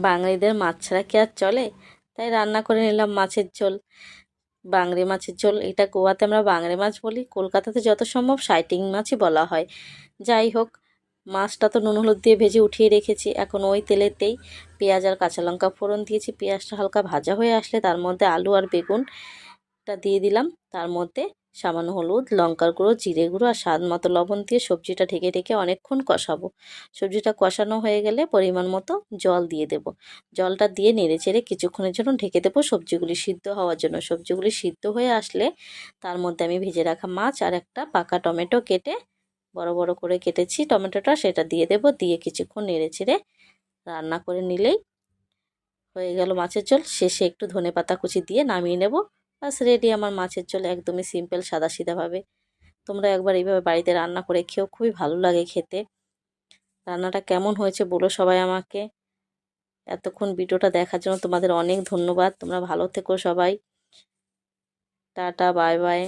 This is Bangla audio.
বাঙালিদের মাছ ছাড়া কি আর চলে? তাই রান্না করে নিলাম মাছের ঝোল। বাংড়ি মাছের ঝোল, এটা গোয়াতে আমরা বাংড়ি মাছ বলি, কলকাতাতে যত সম্ভব সাইটিং মাছই বলা হয়। যাই হোক, মাছটা তো নুন হলুদ দিয়ে ভেজে উঠিয়ে রেখেছি। এখন ওই তেলেতেই পেঁয়াজ আর কাঁচা লঙ্কা ফোড়ন দিয়েছি। পেঁয়াজটা হালকা ভাজা হয়ে আসলে তার মধ্যে আলু আর বেগুনটা দিয়ে দিলাম। তার মধ্যে সামান্য হলুদ, লঙ্কার গুঁড়ো, জিরে গুঁড়ো আর স্বাদ মতো লবণ দিয়ে সবজিটা ঢেকে ঢেকে অনেকক্ষণ কষাবো। সবজিটা কষানো হয়ে গেলে পরিমাণ মতো জল দিয়ে দেব। জলটা দিয়ে নেড়ে চেড়ে কিছুক্ষণের জন্য ঢেকে দেবো সবজিগুলি সিদ্ধ হওয়ার জন্য। সবজিগুলি সিদ্ধ হয়ে আসলে তার মধ্যে আমি ভেজে রাখা মাছ আর একটা পাকা টমেটো কেটে বড় বড় করে কেটেছি টমেটোটা, সেটা দিয়ে দেব। দিয়ে কিছুক্ষণ নেড়ে চেড়ে রান্না করে নিলেই হয়ে গেল মাছের ঝোল। শেষে একটু ধনেপাতা কুচি দিয়ে নামিয়ে নেব। বাস রেডি আমার মাছের ঝোল, একদমই সিম্পল সাদাসিধাভাবে। তোমরা একবার এইভাবে বাড়িতে রান্না করে খেও, খুবই ভালো লাগে খেতে। রান্নাটা কেমন হয়েছে বলো সবাই আমাকে। এতক্ষণ ভিডিওটা দেখার জন্য তোমাদের অনেক ধন্যবাদ। তোমরা ভালো থেকো সবাই। Tata, bye bye.